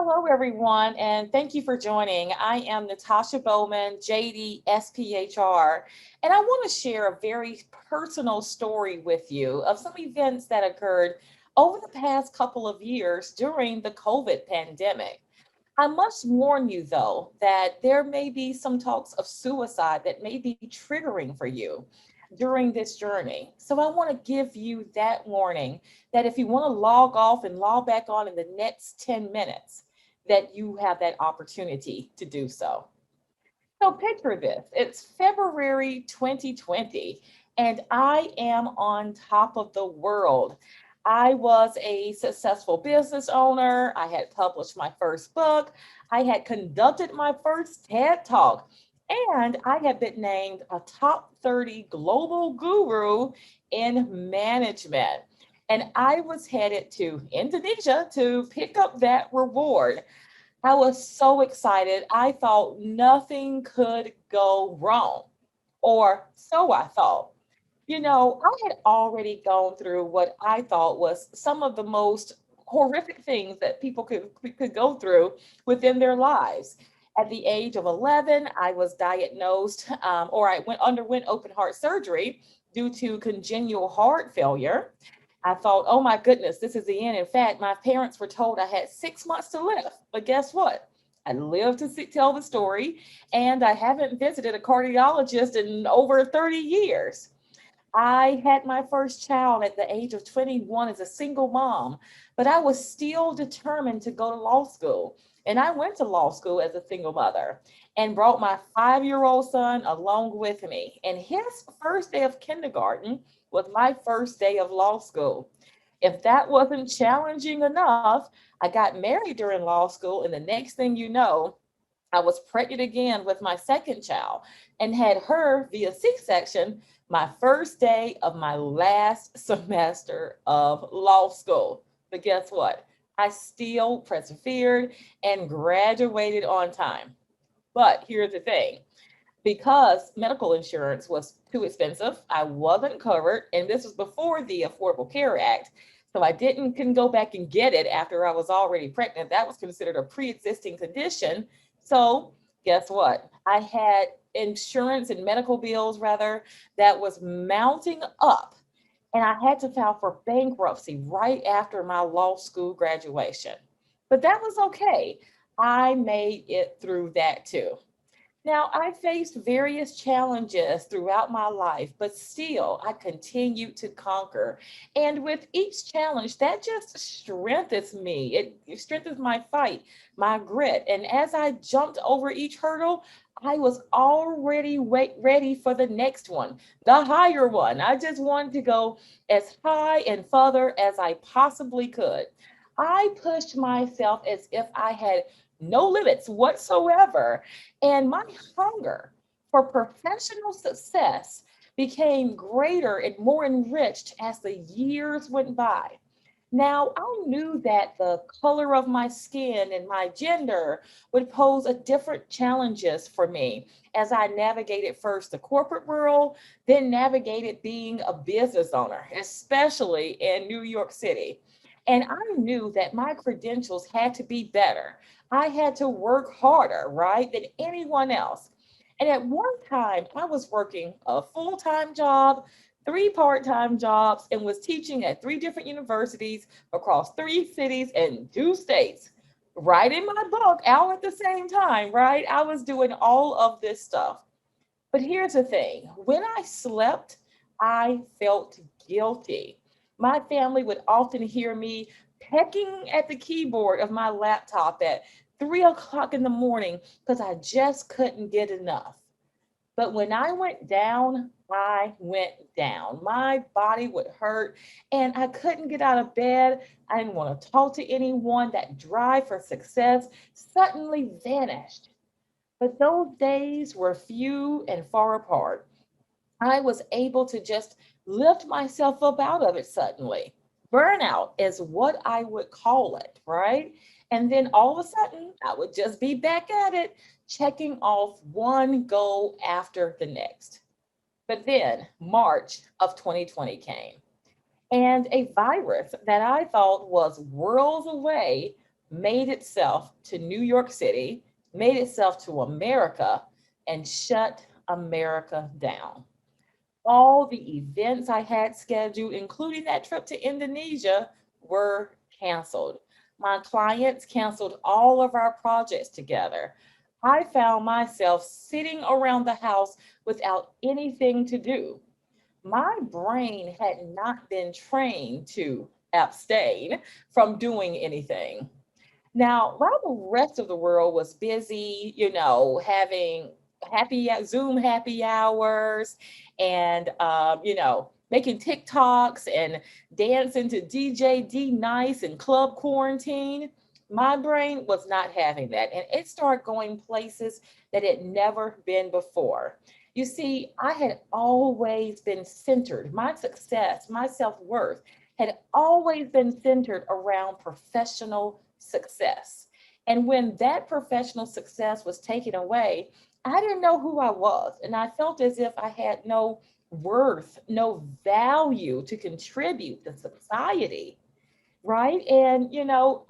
Hello, everyone, and thank you for joining. I am Natasha Bowman, JD SPHR, and I want to share a very personal story with you of some events that occurred over the past couple of years during the COVID pandemic. I must warn you, though, that there may be some talks of suicide that may be triggering for you during this journey. So I want to give you that warning that if you want to log off and log back on in the next 10 minutes, that you have that opportunity to do so. So picture this, it's February 2020, and I am on top of the world. I was a successful business owner. I had published my first book. I had conducted my first TED Talk, and I had been named a top 30 global guru in management. And I was headed to Indonesia to pick up that reward. I was so excited. I thought nothing could go wrong, or so I thought. I had already gone through what I thought was some of the most horrific things that people could go through within their lives. At the age of 11, I was diagnosed, or I underwent open heart surgery due to congenital heart failure. I thought, oh my goodness, this is the end. In fact, my parents were told I had 6 months to live. But guess what? I lived to tell the story, and I haven't visited a cardiologist in over 30 years. I had my first child at the age of 21 as a single mom, but I was still determined to go to law school. And I went to law school as a single mother and brought my 5-year-old son along with me. And his first day of kindergarten was my first day of law school. If that wasn't challenging enough, I got married during law school, and the next thing you know, I was pregnant again with my second child and had her via C-section my first day of my last semester of law school. But guess what? I still persevered and graduated on time. But here's the thing, because medical insurance was too expensive, I wasn't covered, and this was before the Affordable Care Act. So I didn't can go back and get it after I was already pregnant. That was considered a pre-existing condition. So guess what? I had insurance and medical bills rather that was mounting up, and I had to file for bankruptcy right after my law school graduation. But that was okay. I made it through that too. Now, I faced various challenges throughout my life, but still I continued to conquer. And with each challenge, that just strengthens me. It strengthens my fight, my grit. And as I jumped over each hurdle, I was already ready for the next one, the higher one. I just wanted to go as high and further as I possibly could. I pushed myself as if I had no limits whatsoever. And my hunger for professional success became greater and more enriched as the years went by. Now, I knew that the color of my skin and my gender would pose a different challenges for me as I navigated first the corporate world, then navigated being a business owner, especially in New York City. And I knew that my credentials had to be better. I had to work harder, right, than anyone else. And at one time, I was working a full time job, three part time jobs, and was teaching at three different universities across three cities and two states. Writing my book out at the same time, right? I was doing all of this stuff. But here's the thing, when I slept, I felt guilty. My family would often hear me pecking at the keyboard of my laptop at 3 o'clock in the morning because I just couldn't get enough. But when I went down, I went down. My body would hurt and I couldn't get out of bed. I didn't want to talk to anyone. That drive for success suddenly vanished. But those days were few and far apart. I was able to just lift myself up out of it suddenly. Burnout is what I would call it, right? And then all of a sudden, I would just be back at it, checking off one goal after the next. But then March of 2020 came, and a virus that I thought was worlds away made itself to New York City, made itself to America, and shut America down. All the events I had scheduled, including that trip to Indonesia, were canceled. My clients canceled all of our projects together. I found myself sitting around the house without anything to do. My brain had not been trained to abstain from doing anything. Now, while the rest of the world was busy, having Zoom happy hours and, making TikToks and dancing to DJ D Nice and Club Quarantine, my brain was not having that. And it started going places that it never been before. You see, I had always been centered. My success, my self-worth had always been centered around professional success. And when that professional success was taken away, I didn't know who I was. And I felt as if I had no worth, no value to contribute to society. Right. And,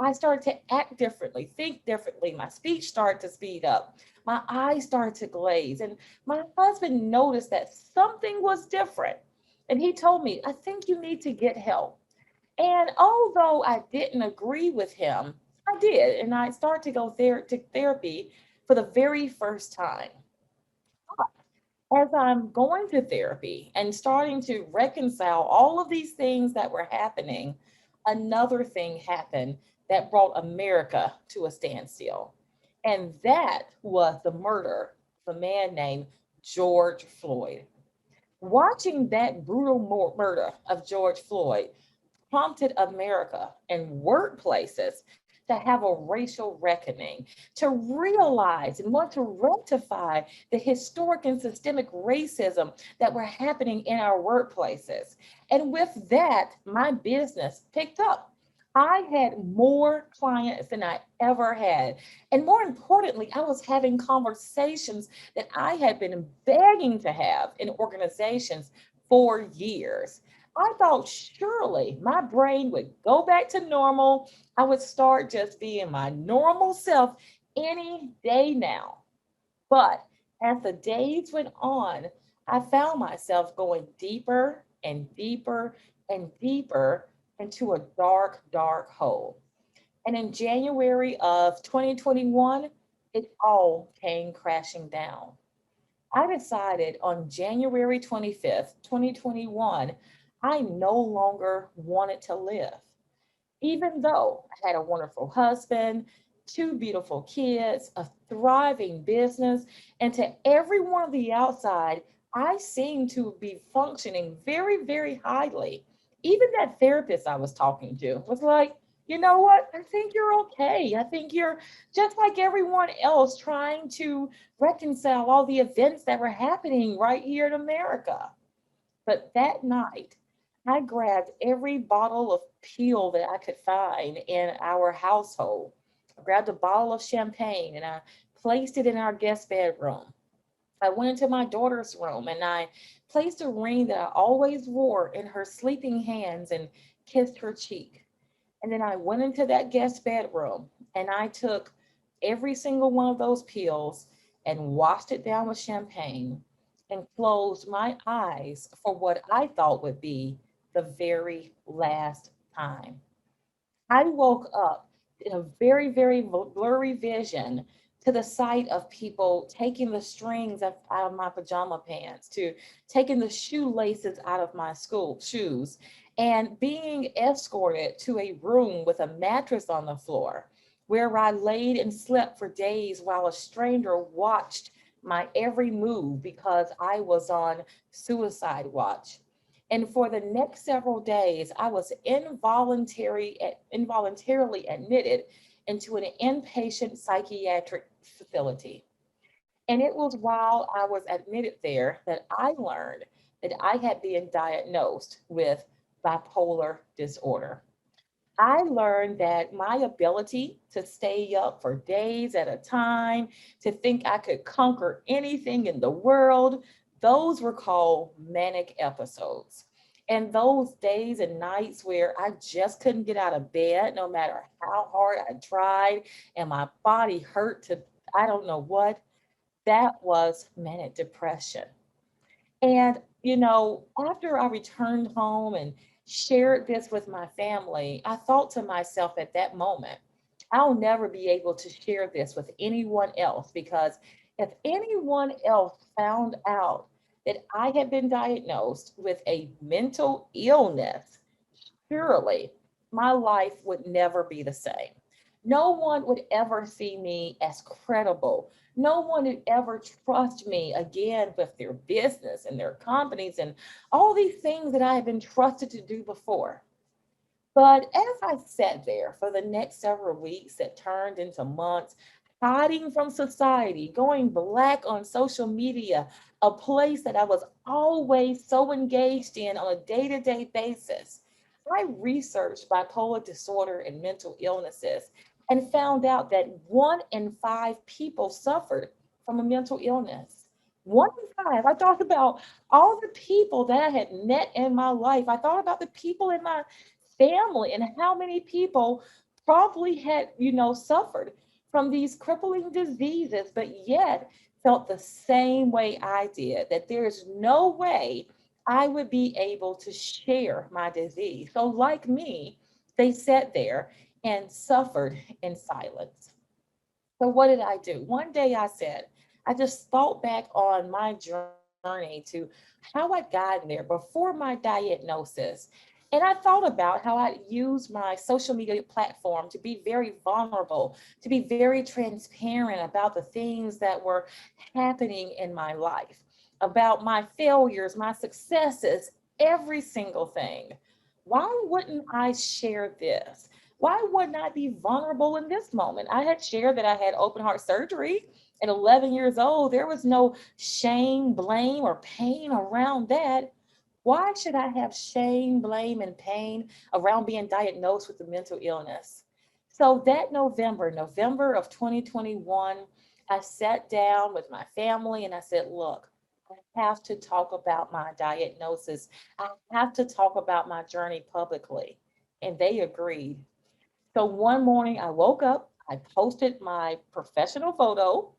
I started to act differently, think differently. My speech started to speed up. My eyes started to glaze. And my husband noticed that something was different. And he told me, I think you need to get help. And although I didn't agree with him, I did. And I started to go to therapy for the very first time. As I'm going to therapy and starting to reconcile all of these things that were happening, another thing happened that brought America to a standstill. And that was the murder of a man named George Floyd. Watching that brutal murder of George Floyd prompted America and workplaces to have a racial reckoning, to realize and want to rectify the historic and systemic racism that were happening in our workplaces. And with that, my business picked up. I had more clients than I ever had. And more importantly, I was having conversations that I had been begging to have in organizations for years. I thought surely my brain would go back to normal. I would start just being my normal self any day now. But as the days went on, I found myself going deeper and deeper and deeper into a dark, dark hole. And in January of 2021, it all came crashing down. I decided on January 25th, 2021, I no longer wanted to live. Even though I had a wonderful husband, two beautiful kids, a thriving business, and to everyone on the outside, I seemed to be functioning very, very highly. Even that therapist I was talking to was like, you know what? I think you're okay. I think you're just like everyone else trying to reconcile all the events that were happening right here in America. But that night, I grabbed every bottle of peel that I could find in our household. I grabbed a bottle of champagne and I placed it in our guest bedroom. I went into my daughter's room and I placed a ring that I always wore in her sleeping hands and kissed her cheek. And then I went into that guest bedroom and I took every single one of those peels and washed it down with champagne and closed my eyes for what I thought would be the very last time. I woke up in a very, very blurry vision to the sight of people taking the strings out of my pajama pants, to taking the shoelaces out of my school shoes, and being escorted to a room with a mattress on the floor where I laid and slept for days while a stranger watched my every move because I was on suicide watch. And for the next several days, I was involuntarily admitted into an inpatient psychiatric facility. And it was while I was admitted there that I learned that I had been diagnosed with bipolar disorder. I learned that my ability to stay up for days at a time, to think I could conquer anything in the world, those were called manic episodes. And those days and nights where I just couldn't get out of bed, no matter how hard I tried, and my body hurt to, I don't know what, that was manic depression. And, after I returned home and shared this with my family, I thought to myself at that moment, I'll never be able to share this with anyone else, because if anyone else found out that I had been diagnosed with a mental illness, surely my life would never be the same. No one would ever see me as credible. No one would ever trust me again with their business and their companies and all these things that I had been trusted to do before. But as I sat there for the next several weeks that turned into months, hiding from society, going black on social media, a place that I was always so engaged in on a day-to-day basis, I researched bipolar disorder and mental illnesses and found out that 1 in 5 people suffered from a mental illness. 1 in 5. I thought about all the people that I had met in my life. I thought about the people in my family and how many people probably had, suffered from these crippling diseases, but yet felt the same way I did, that there is no way I would be able to share my disease. So, like me, they sat there and suffered in silence. So, what did I do? One day I said, I just thought back on my journey to how I'd gotten there before my diagnosis. And I thought about how I used my social media platform to be very vulnerable, to be very transparent about the things that were happening in my life, about my failures, my successes, every single thing. Why wouldn't I share this? Why wouldn't I be vulnerable in this moment? I had shared that I had open heart surgery at 11 years old. There was no shame, blame, or pain around that. Why should I have shame, blame, and pain around being diagnosed with a mental illness? So that November of 2021, I sat down with my family and I said, look, I have to talk about my diagnosis. I have to talk about my journey publicly. And they agreed. So one morning I woke up, I posted my professional photo,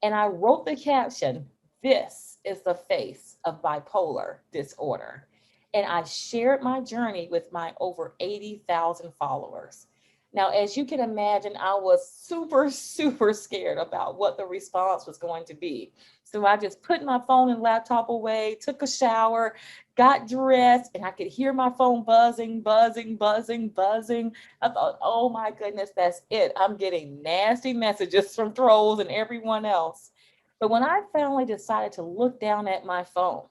and I wrote the caption, "This is the face of bipolar disorder." And I shared my journey with my over 80,000 followers. Now, as you can imagine, I was super, super scared about what the response was going to be. So I just put my phone and laptop away, took a shower, got dressed, and I could hear my phone buzzing, buzzing, buzzing, buzzing. I thought, oh my goodness, that's it. I'm getting nasty messages from trolls and everyone else. But when I finally decided to look down at my phone,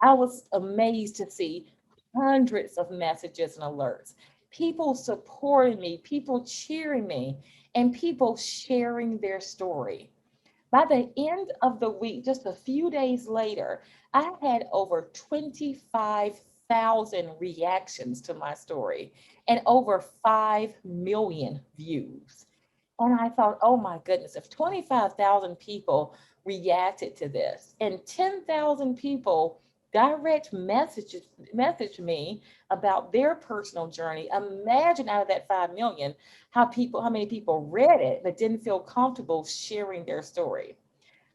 I was amazed to see hundreds of messages and alerts, people supporting me, people cheering me, and people sharing their story. By the end of the week, just a few days later, I had over 25,000 reactions to my story and over 5 million views. And I thought, oh my goodness, if 25,000 people reacted to this and 10,000 people message me about their personal journey, imagine out of that 5 million, how many people read it but didn't feel comfortable sharing their story.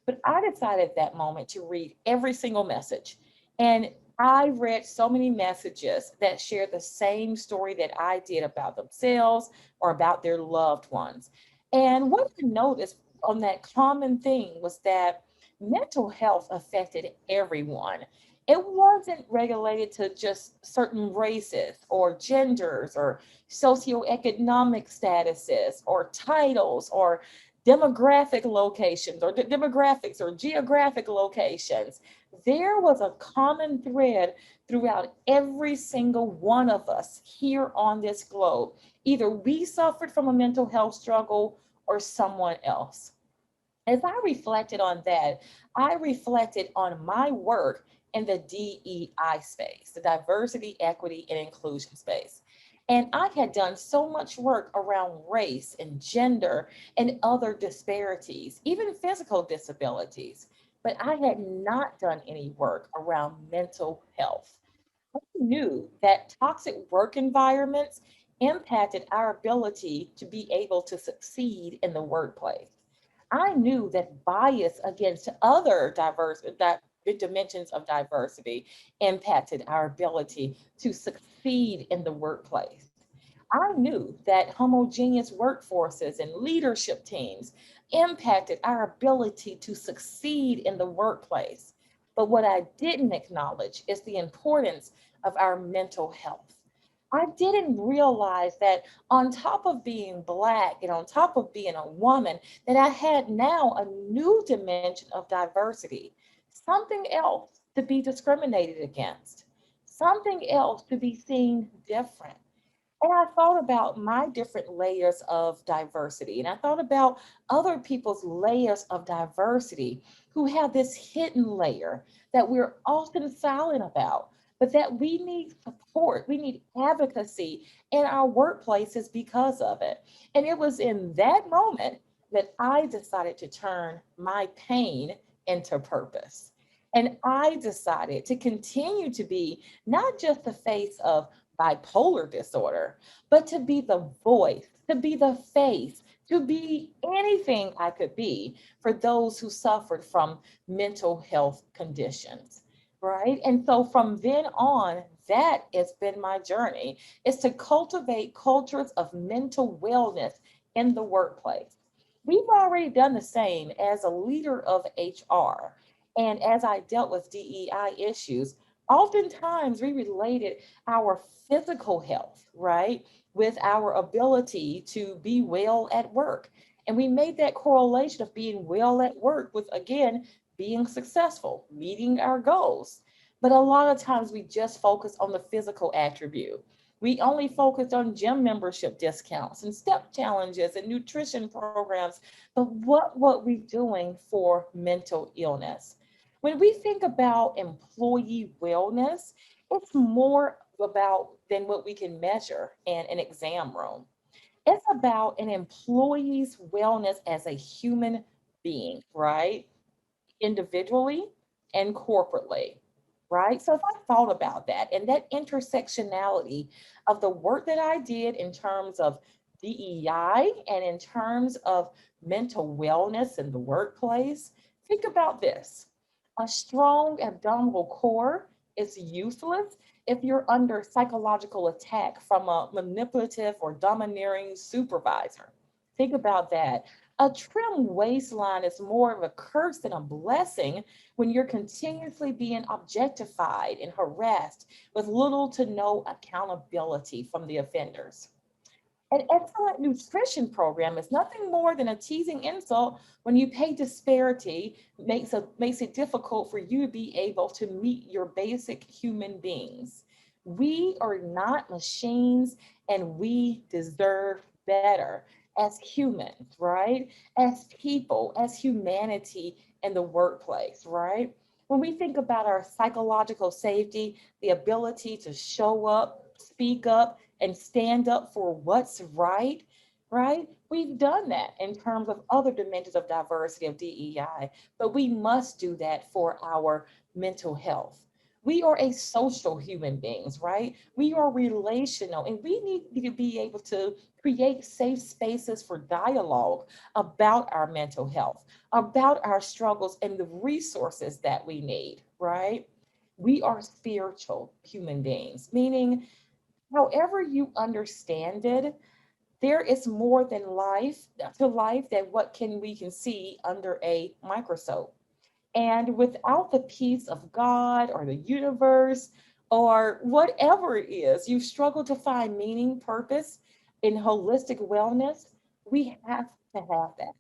But I decided at that moment to read every single message. And I read so many messages that shared the same story that I did about themselves or about their loved ones. And what I noticed on that common thing was that mental health affected everyone. It wasn't regulated to just certain races or genders or socioeconomic statuses or titles or demographic locations or demographics or geographic locations. There was a common thread throughout every single one of us here on this globe. Either we suffered from a mental health struggle or someone else. As I reflected on that, I reflected on my work in the DEI space, the diversity, equity, and inclusion space. And I had done so much work around race and gender and other disparities, even physical disabilities, but I had not done any work around mental health. I knew that toxic work environments impacted our ability to be able to succeed in the workplace. I knew that bias against other dimensions of diversity impacted our ability to succeed in the workplace. I knew that homogeneous workforces and leadership teams impacted our ability to succeed in the workplace. But what I didn't acknowledge is the importance of our mental health. I didn't realize that on top of being Black and on top of being a woman, that I had now a new dimension of diversity, something else to be discriminated against, something else to be seen different. And I thought about my different layers of diversity, and I thought about other people's layers of diversity who have this hidden layer that we're often silent about, but that we need support, we need advocacy in our workplaces because of it. And it was in that moment that I decided to turn my pain into purpose. And I decided to continue to be not just the face of bipolar disorder, but to be the voice, to be the face, to be anything I could be for those who suffered from mental health conditions, right? And so from then on, that has been my journey, is to cultivate cultures of mental wellness in the workplace. We've already done the same as a leader of HR. And as I dealt with DEI issues, oftentimes we related our physical health, right, with our ability to be well at work. And we made that correlation of being well at work with, again, being successful, meeting our goals. But a lot of times we just focus on the physical attribute. We only focused on gym membership discounts and step challenges and nutrition programs. But what were we doing for mental illness? When we think about employee wellness, it's more about than what we can measure in an exam room. It's about an employee's wellness as a human being, right? Individually and corporately, right? So if I thought about that and that intersectionality of the work that I did in terms of DEI and in terms of mental wellness in the workplace, think about this. A strong abdominal core is useless if you're under psychological attack from a manipulative or domineering supervisor. Think about that. A trim waistline is more of a curse than a blessing when you're continuously being objectified and harassed with little to no accountability from the offenders. An excellent nutrition program is nothing more than a teasing insult when you pay disparity makes it difficult for you to be able to meet your basic human beings. We are not machines and we deserve better as humans, right? As people, as humanity in the workplace, right? When we think about our psychological safety, the ability to show up, speak up, and stand up for what's right, right? We've done that in terms of other dimensions of diversity of DEI, but we must do that for our mental health. We are a social human beings, right? We are relational, and we need to be able to create safe spaces for dialogue about our mental health, about our struggles, and the resources that we need, right? We are spiritual human beings, meaning however you understand it, there is more than life to life than what can we can see under a microscope. And without the peace of God or the universe or whatever it is, you struggle to find meaning, purpose in holistic wellness. We have to have that.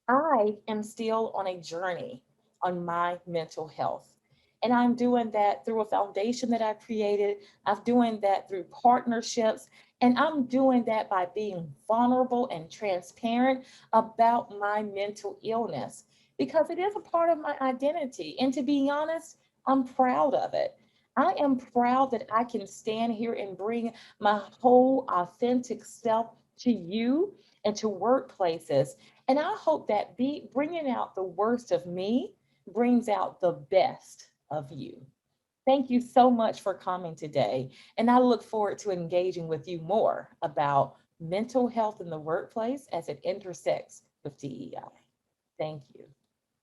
I am still on a journey on my mental health. And I'm doing that through a foundation that I've created. I'm doing that through partnerships. And I'm doing that by being vulnerable and transparent about my mental illness because it is a part of my identity. And to be honest, I'm proud of it. I am proud that I can stand here and bring my whole authentic self to you and to workplaces. And I hope that bringing out the worst of me brings out the best of you. Thank you so much for coming today. And I look forward to engaging with you more about mental health in the workplace as it intersects with DEI. Thank you.